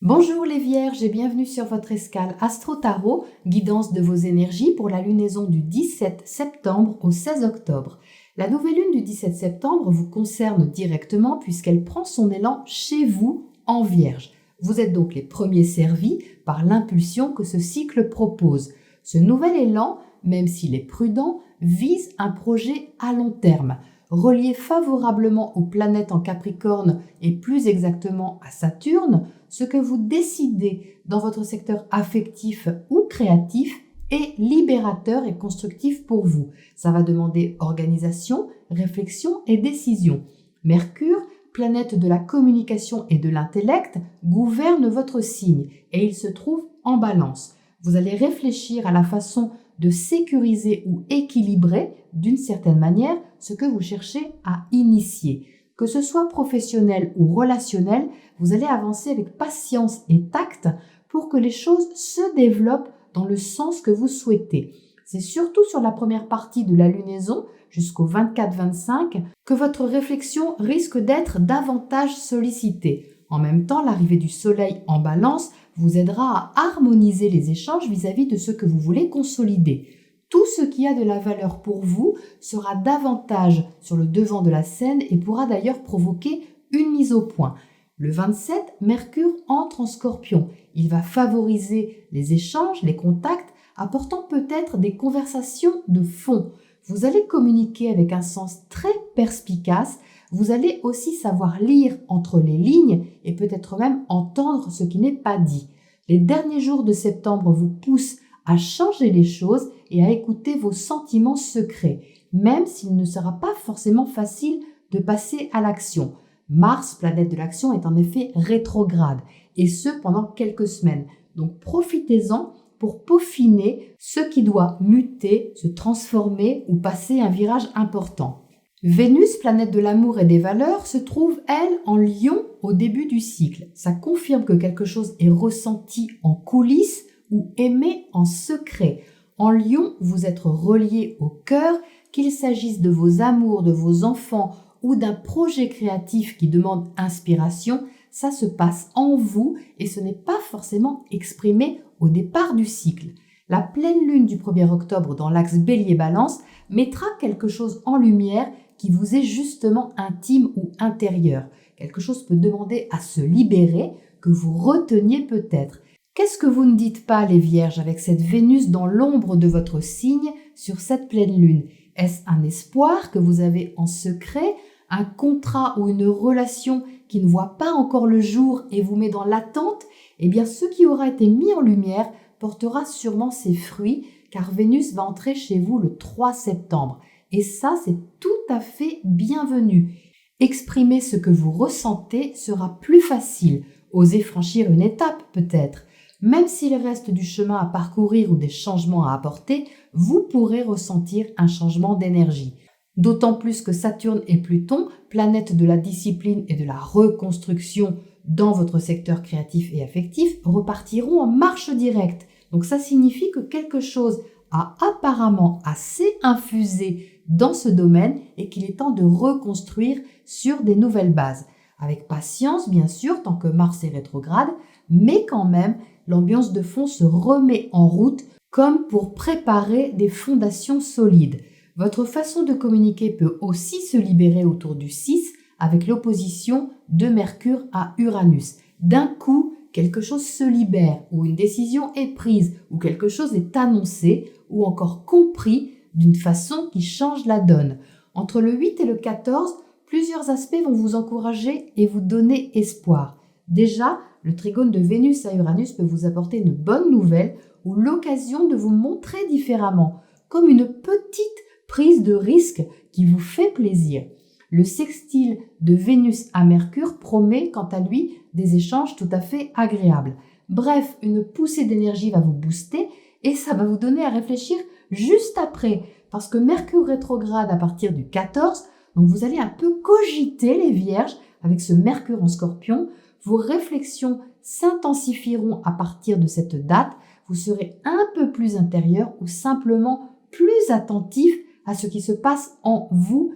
Bonjour les Vierges et bienvenue sur votre escale Astro Tarot, guidance de vos énergies pour la lunaison du 17 septembre au 16 octobre. La nouvelle lune du 17 septembre vous concerne directement puisqu'elle prend son élan chez vous en Vierge. Vous êtes donc les premiers servis par l'impulsion que ce cycle propose. Ce nouvel élan, même s'il est prudent, vise un projet à long terme. Relié favorablement aux planètes en Capricorne et plus exactement à Saturne, ce que vous décidez dans votre secteur affectif ou créatif est libérateur et constructif pour vous. Ça va demander organisation, réflexion et décision. Mercure, planète de la communication et de l'intellect, gouverne votre signe et il se trouve en Balance. Vous allez réfléchir à la façon de sécuriser ou équilibrer d'une certaine manière ce que vous cherchez à initier. Que ce soit professionnel ou relationnel, vous allez avancer avec patience et tact pour que les choses se développent dans le sens que vous souhaitez. C'est surtout sur la première partie de la lunaison, jusqu'au 24-25, que votre réflexion risque d'être davantage sollicitée. En même temps, l'arrivée du soleil en Balance vous aidera à harmoniser les échanges vis-à-vis de ce que vous voulez consolider. Tout ce qui a de la valeur pour vous sera davantage sur le devant de la scène et pourra d'ailleurs provoquer une mise au point. Le 27, Mercure entre en Scorpion. Il va favoriser les échanges, les contacts, apportant peut-être des conversations de fond. Vous allez communiquer avec un sens très perspicace. Vous allez aussi savoir lire entre les lignes et peut-être même entendre ce qui n'est pas dit. Les derniers jours de septembre vous poussent à changer les choses et à écouter vos sentiments secrets, même s'il ne sera pas forcément facile de passer à l'action. Mars, planète de l'action, est en effet rétrograde, et ce pendant quelques semaines. Donc profitez-en pour peaufiner ce qui doit muter, se transformer ou passer un virage important. Vénus, planète de l'amour et des valeurs, se trouve, elle, en Lion au début du cycle. Ça confirme que quelque chose est ressenti en coulisses ou aimé en secret. En Lion, vous êtes relié au cœur, qu'il s'agisse de vos amours, de vos enfants ou d'un projet créatif qui demande inspiration, ça se passe en vous et ce n'est pas forcément exprimé au départ du cycle. La pleine lune du 1er octobre dans l'axe Bélier-Balance mettra quelque chose en lumière qui vous est justement intime ou intérieur. Quelque chose peut demander à se libérer, que vous reteniez peut-être. Qu'est-ce que vous ne dites pas, les Vierges, avec cette Vénus dans l'ombre de votre signe sur cette pleine lune? Est-ce un espoir que vous avez en secret, un contrat ou une relation qui ne voit pas encore le jour et vous met dans l'attente? Eh bien, ce qui aura été mis en lumière portera sûrement ses fruits, car Vénus va entrer chez vous le 3 septembre. Et ça, c'est tout à fait bienvenu. Exprimer ce que vous ressentez sera plus facile. Osez franchir une étape peut-être. Même s'il reste du chemin à parcourir ou des changements à apporter, vous pourrez ressentir un changement d'énergie. D'autant plus que Saturne et Pluton, planètes de la discipline et de la reconstruction dans votre secteur créatif et affectif, repartiront en marche directe. Donc ça signifie que quelque chose a apparemment assez infusé dans ce domaine et qu'il est temps de reconstruire sur des nouvelles bases. Avec patience, bien sûr, tant que Mars est rétrograde, mais quand même, l'ambiance de fond se remet en route comme pour préparer des fondations solides. Votre façon de communiquer peut aussi se libérer autour du 6 avec l'opposition de Mercure à Uranus. D'un coup, quelque chose se libère, ou une décision est prise, ou quelque chose est annoncé, ou encore compris d'une façon qui change la donne. Entre le 8 et le 14, plusieurs aspects vont vous encourager et vous donner espoir. Déjà, le trigone de Vénus à Uranus peut vous apporter une bonne nouvelle ou l'occasion de vous montrer différemment, comme une petite prise de risque qui vous fait plaisir. Le sextile de Vénus à Mercure promet, quant à lui, des échanges tout à fait agréables. Bref, une poussée d'énergie va vous booster et ça va vous donner à réfléchir juste après, parce que Mercure rétrograde à partir du 14, donc vous allez un peu cogiter les Vierges avec ce Mercure en Scorpion. Vos réflexions s'intensifieront à partir de cette date, vous serez un peu plus intérieur ou simplement plus attentif à ce qui se passe en vous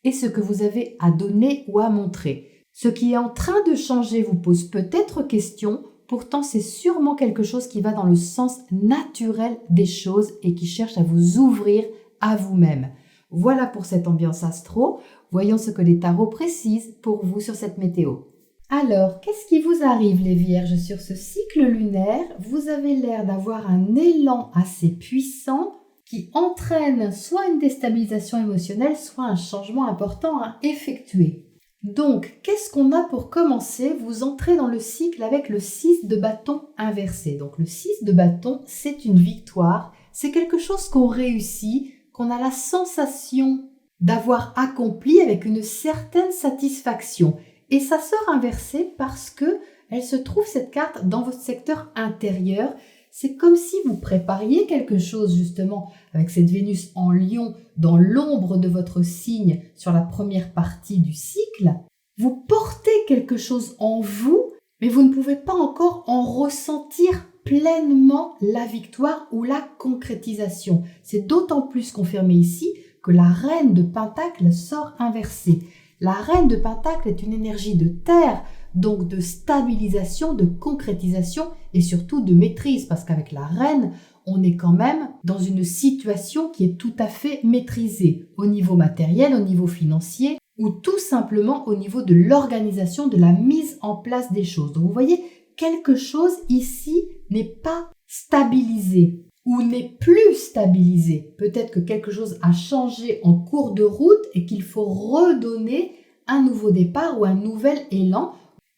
et ce que vous avez à donner ou à montrer. Ce qui est en train de changer vous pose peut-être question. Pourtant, c'est sûrement quelque chose qui va dans le sens naturel des choses et qui cherche à vous ouvrir à vous-même. Voilà pour cette ambiance astro. Voyons ce que les tarots précisent pour vous sur cette météo. Alors, qu'est-ce qui vous arrive les Vierges sur ce cycle lunaire? Vous avez l'air d'avoir un élan assez puissant qui entraîne soit une déstabilisation émotionnelle, soit un changement important à effectuer. Donc, qu'est-ce qu'on a pour commencer? Vous entrez dans le cycle avec le 6 de bâton inversé. Donc, le 6 de bâton, c'est une victoire. C'est quelque chose qu'on réussit, qu'on a la sensation d'avoir accompli avec une certaine satisfaction. Et ça sort inversé parce que elle se trouve, cette carte, dans votre secteur intérieur. C'est comme si vous prépariez quelque chose justement avec cette Vénus en Lion dans l'ombre de votre signe sur la première partie du cycle. Vous portez quelque chose en vous, mais vous ne pouvez pas encore en ressentir pleinement la victoire ou la concrétisation. C'est d'autant plus confirmé ici que la reine de Pentacle sort inversée. La reine de Pentacle est une énergie de terre, donc de stabilisation, de concrétisation et surtout de maîtrise, parce qu'avec la reine, on est quand même dans une situation qui est tout à fait maîtrisée au niveau matériel, au niveau financier ou tout simplement au niveau de l'organisation, de la mise en place des choses. Donc vous voyez, quelque chose ici n'est pas stabilisé ou n'est plus stabilisé. Peut-être que quelque chose a changé en cours de route et qu'il faut redonner un nouveau départ ou un nouvel élan.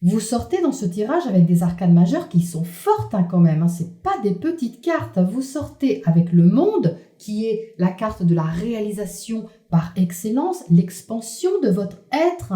Vous sortez dans ce tirage avec des arcanes majeures qui sont fortes quand même. C'est pas des petites cartes. Vous sortez avec le monde qui est la carte de la réalisation par excellence, l'expansion de votre être,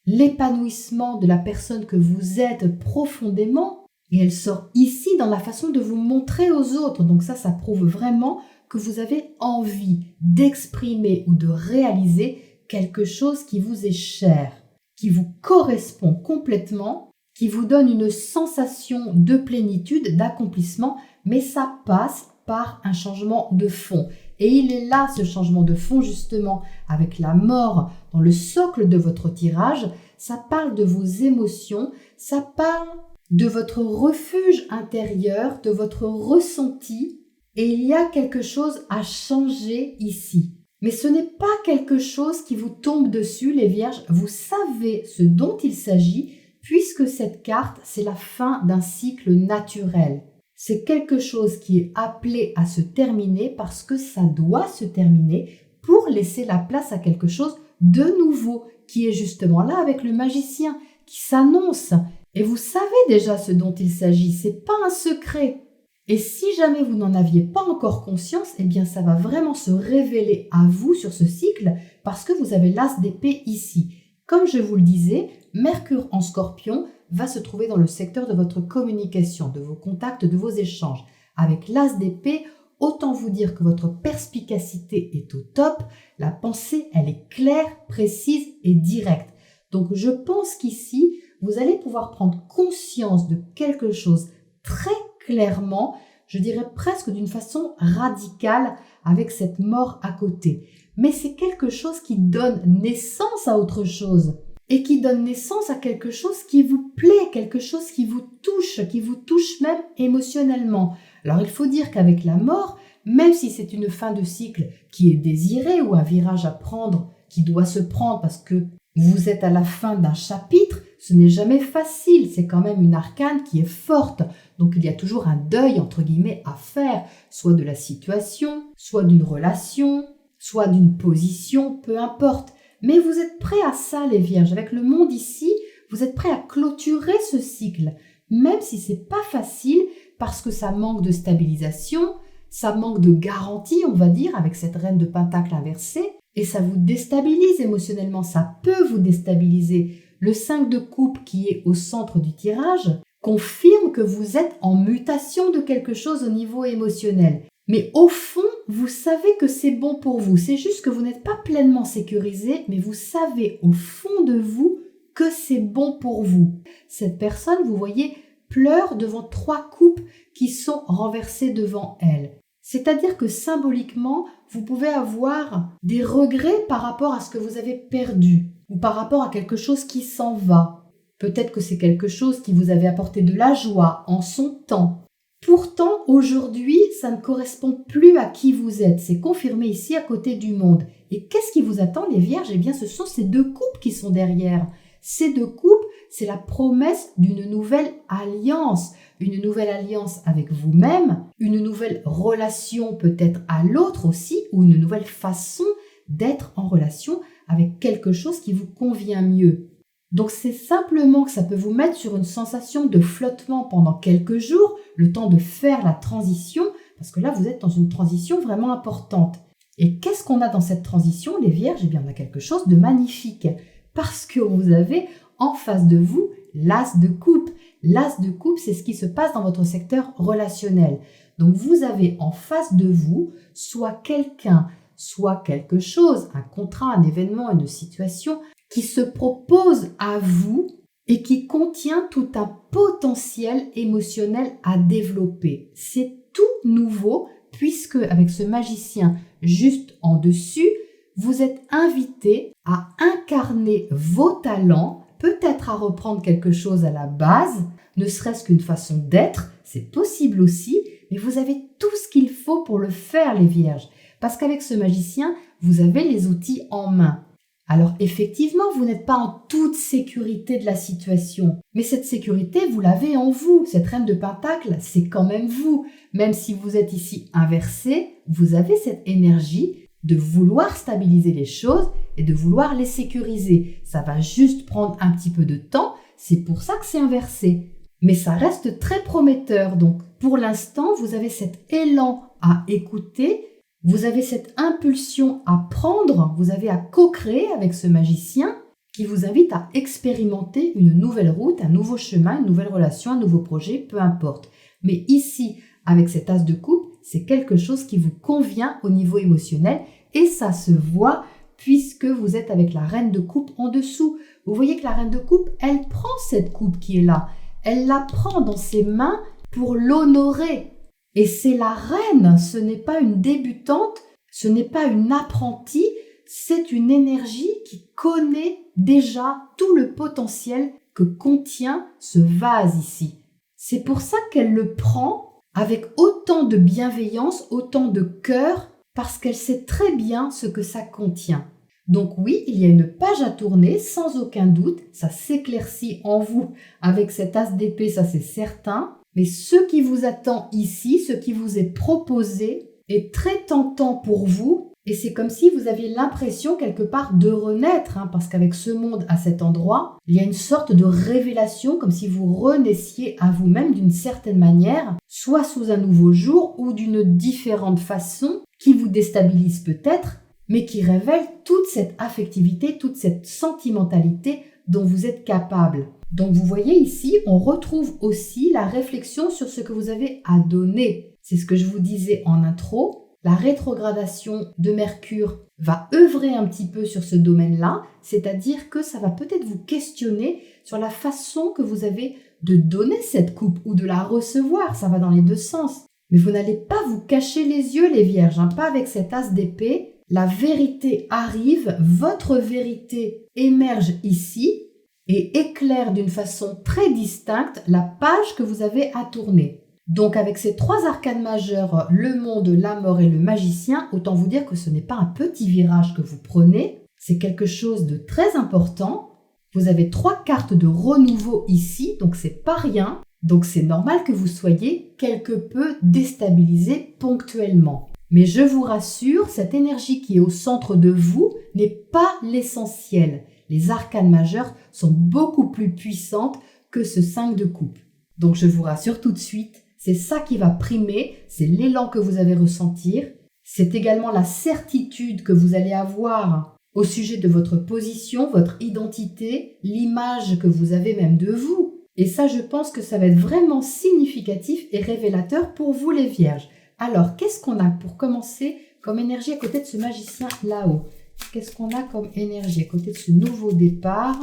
l'épanouissement de la personne que vous êtes profondément. Et elle sort ici dans la façon de vous montrer aux autres. Donc ça prouve vraiment que vous avez envie d'exprimer ou de réaliser quelque chose qui vous est cher, qui vous correspond complètement, qui vous donne une sensation de plénitude, d'accomplissement, mais ça passe par un changement de fond. Et il est là ce changement de fond justement avec la mort dans le socle de votre tirage. Ça parle de vos émotions, ça parle de votre refuge intérieur, de votre ressenti, et il y a quelque chose à changer ici. Mais ce n'est pas quelque chose qui vous tombe dessus, les Vierges. Vous savez ce dont il s'agit, puisque cette carte, c'est la fin d'un cycle naturel. C'est quelque chose qui est appelé à se terminer parce que ça doit se terminer pour laisser la place à quelque chose de nouveau, qui est justement là avec le magicien, qui s'annonce. Et vous savez déjà ce dont il s'agit, c'est pas un secret. Et si jamais vous n'en aviez pas encore conscience, eh bien ça va vraiment se révéler à vous sur ce cycle parce que vous avez l'as d'épée ici. Comme je vous le disais, Mercure en Scorpion va se trouver dans le secteur de votre communication, de vos contacts, de vos échanges. Avec l'as d'épée, autant vous dire que votre perspicacité est au top, la pensée, elle est claire, précise et directe. Donc je pense qu'ici, vous allez pouvoir prendre conscience de quelque chose très clairement, je dirais presque d'une façon radicale avec cette mort à côté. Mais c'est quelque chose qui donne naissance à autre chose et qui donne naissance à quelque chose qui vous plaît, quelque chose qui vous touche même émotionnellement. Alors il faut dire qu'avec la mort, même si c'est une fin de cycle qui est désirée ou un virage à prendre qui doit se prendre parce que vous êtes à la fin d'un chapitre, ce n'est jamais facile, c'est quand même une arcane qui est forte. Donc il y a toujours un deuil entre guillemets à faire, soit de la situation, soit d'une relation, soit d'une position, peu importe. Mais vous êtes prêts à ça les Vierges, avec le monde ici, vous êtes prêts à clôturer ce cycle, même si c'est pas facile parce que ça manque de stabilisation, ça manque de garantie, on va dire, avec cette reine de Pentacle inversée, et ça vous déstabilise émotionnellement, ça peut vous déstabiliser. Le 5 de coupe qui est au centre du tirage confirme que vous êtes en mutation de quelque chose au niveau émotionnel. Mais au fond, vous savez que c'est bon pour vous. C'est juste que vous n'êtes pas pleinement sécurisé, mais vous savez au fond de vous que c'est bon pour vous. Cette personne, vous voyez, pleure devant 3 coupes qui sont renversées devant elle. C'est-à-dire que symboliquement, vous pouvez avoir des regrets par rapport à ce que vous avez perdu ou par rapport à quelque chose qui s'en va. Peut-être que c'est quelque chose qui vous avait apporté de la joie en son temps. Pourtant, aujourd'hui, ça ne correspond plus à qui vous êtes. C'est confirmé ici à côté du monde. Et qu'est-ce qui vous attend, les Vierges? Eh bien, ce sont ces deux coupes qui sont derrière. Ces deux coupes, c'est la promesse d'une nouvelle alliance. Une nouvelle alliance avec vous-même, une nouvelle relation peut-être à l'autre aussi, ou une nouvelle façon d'être en relation avec quelque chose qui vous convient mieux. Donc c'est simplement que ça peut vous mettre sur une sensation de flottement pendant quelques jours, le temps de faire la transition, parce que là vous êtes dans une transition vraiment importante. Et qu'est-ce qu'on a dans cette transition, les Vierges? Eh bien on a quelque chose de magnifique, parce que vous avez en face de vous l'as de coupe. L'as de coupe, c'est ce qui se passe dans votre secteur relationnel. Donc vous avez en face de vous soit quelqu'un, soit quelque chose, un contrat, un événement, une situation qui se propose à vous et qui contient tout un potentiel émotionnel à développer. C'est tout nouveau puisque avec ce magicien juste en dessus, vous êtes invité à incarner vos talents, peut-être à reprendre quelque chose à la base, ne serait-ce qu'une façon d'être, c'est possible aussi, mais vous avez tout ce qu'il faut pour le faire, les Vierges. Parce qu'avec ce magicien, vous avez les outils en main. Alors effectivement, vous n'êtes pas en toute sécurité de la situation, mais cette sécurité, vous l'avez en vous. Cette reine de Pentacle, c'est quand même vous. Même si vous êtes ici inversé, vous avez cette énergie de vouloir stabiliser les choses et de vouloir les sécuriser. Ça va juste prendre un petit peu de temps, c'est pour ça que c'est inversé. Mais ça reste très prometteur, donc pour l'instant, vous avez cet élan à écouter. Vous avez cette impulsion à prendre, vous avez à co-créer avec ce magicien qui vous invite à expérimenter une nouvelle route, un nouveau chemin, une nouvelle relation, un nouveau projet, peu importe. Mais ici, avec cet as de coupe, c'est quelque chose qui vous convient au niveau émotionnel et ça se voit puisque vous êtes avec la reine de coupe en dessous. Vous voyez que la reine de coupe, elle prend cette coupe qui est là. Elle la prend dans ses mains pour l'honorer. Et c'est la reine, ce n'est pas une débutante, ce n'est pas une apprentie, c'est une énergie qui connaît déjà tout le potentiel que contient ce vase ici. C'est pour ça qu'elle le prend avec autant de bienveillance, autant de cœur, parce qu'elle sait très bien ce que ça contient. Donc oui, il y a une page à tourner, sans aucun doute, ça s'éclaircit en vous avec cet as d'épée, ça c'est certain. Mais ce qui vous attend ici, ce qui vous est proposé, est très tentant pour vous. Et c'est comme si vous aviez l'impression quelque part de renaître, parce qu'avec ce monde à cet endroit, il y a une sorte de révélation, comme si vous renaissiez à vous-même d'une certaine manière, soit sous un nouveau jour ou d'une différente façon, qui vous déstabilise peut-être, mais qui révèle toute cette affectivité, toute cette sentimentalité dont vous êtes capable. Donc vous voyez ici, on retrouve aussi la réflexion sur ce que vous avez à donner. C'est ce que je vous disais en intro. La rétrogradation de Mercure va œuvrer un petit peu sur ce domaine-là, c'est-à-dire que ça va peut-être vous questionner sur la façon que vous avez de donner cette coupe ou de la recevoir. Ça va dans les deux sens. Mais vous n'allez pas vous cacher les yeux, les Vierges, pas avec cet as d'épée. La vérité arrive, votre vérité émerge ici et éclaire d'une façon très distincte la page que vous avez à tourner. Donc avec ces trois arcanes majeures, le monde, la mort et le magicien, autant vous dire que ce n'est pas un petit virage que vous prenez, c'est quelque chose de très important. Vous avez 3 cartes de renouveau ici, donc c'est pas rien. Donc c'est normal que vous soyez quelque peu déstabilisé ponctuellement. Mais je vous rassure, cette énergie qui est au centre de vous n'est pas l'essentiel. Les arcanes majeures sont beaucoup plus puissantes que ce 5 de coupe. Donc je vous rassure tout de suite, c'est ça qui va primer, c'est l'élan que vous allez ressentir. C'est également la certitude que vous allez avoir au sujet de votre position, votre identité, l'image que vous avez même de vous. Et ça, je pense que ça va être vraiment significatif et révélateur pour vous les Vierges. Alors, qu'est-ce qu'on a pour commencer comme énergie à côté de ce magicien là-haut? Qu'est-ce qu'on a comme énergie à côté de ce nouveau départ?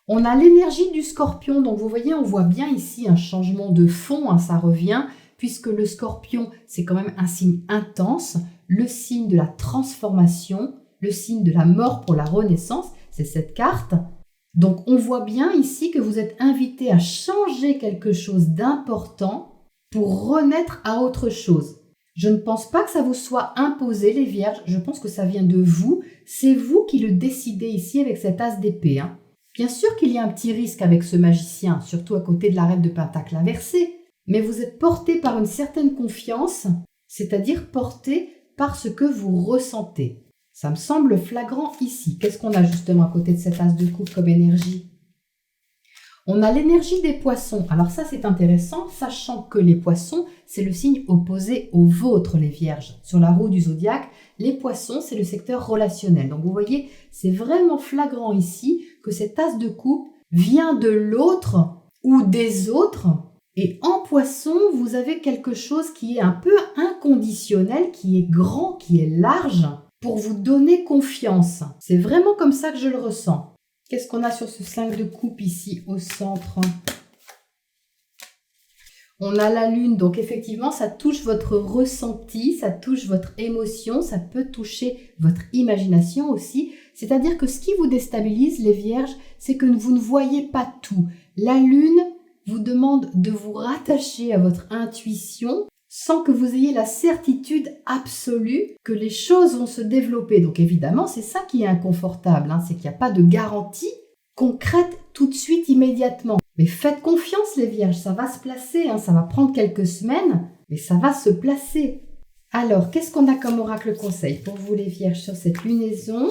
On a l'énergie du Scorpion. Donc, vous voyez, on voit bien ici un changement de fond, ça revient, puisque le Scorpion, c'est quand même un signe intense, le signe de la transformation, le signe de la mort pour la renaissance, c'est cette carte. Donc on voit bien ici que vous êtes invité à changer quelque chose d'important pour renaître à autre chose. Je ne pense pas que ça vous soit imposé, les Vierges, je pense que ça vient de vous. C'est vous qui le décidez ici avec cet as d'épée. Bien sûr qu'il y a un petit risque avec ce magicien, surtout à côté de la reine de Pentacle inversée, mais vous êtes porté par une certaine confiance, c'est-à-dire porté par ce que vous ressentez. Ça me semble flagrant ici. Qu'est-ce qu'on a justement à côté de cet as de coupe comme énergie? On a l'énergie des poissons. Alors ça, c'est intéressant, sachant que les poissons, c'est le signe opposé au vôtre, les Vierges. Sur la roue du zodiaque, les poissons, c'est le secteur relationnel. Donc vous voyez, c'est vraiment flagrant ici que cet as de coupe vient de l'autre ou des autres. Et en poisson, vous avez quelque chose qui est un peu inconditionnel, qui est grand, qui est large, pour vous donner confiance. C'est vraiment comme ça que je le ressens. Qu'est-ce qu'on a sur ce 5 de coupe ici au centre? On a la lune, donc effectivement, ça touche votre ressenti, ça touche votre émotion, ça peut toucher votre imagination aussi. C'est-à-dire que ce qui vous déstabilise, les Vierges, c'est que vous ne voyez pas tout. La lune vous demande de vous rattacher à votre intuition sans que vous ayez la certitude absolue que les choses vont se développer. Donc évidemment, c'est ça qui est inconfortable, c'est qu'il n'y a pas de garantie concrète tout de suite, immédiatement. Mais faites confiance les Vierges, ça va se placer, ça va prendre quelques semaines, mais ça va se placer. Alors, qu'est-ce qu'on a comme oracle conseil pour vous les Vierges sur cette lunaison?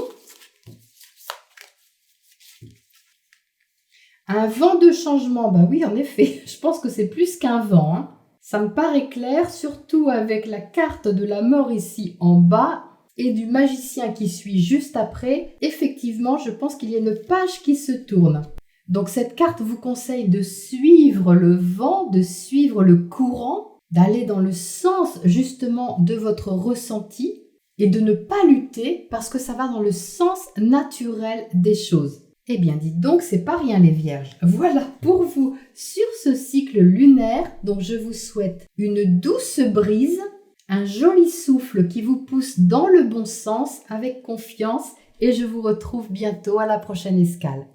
Un vent de changement, oui en effet, je pense que c'est plus qu'un vent. Ça me paraît clair, surtout avec la carte de la mort ici en bas et du magicien qui suit juste après. Effectivement, je pense qu'il y a une page qui se tourne. Donc cette carte vous conseille de suivre le vent, de suivre le courant, d'aller dans le sens justement de votre ressenti et de ne pas lutter parce que ça va dans le sens naturel des choses. Eh bien, dites donc, c'est pas rien les Vierges. Voilà pour vous sur ce cycle lunaire. Donc, je vous souhaite une douce brise, un joli souffle qui vous pousse dans le bon sens avec confiance et je vous retrouve bientôt à la prochaine escale.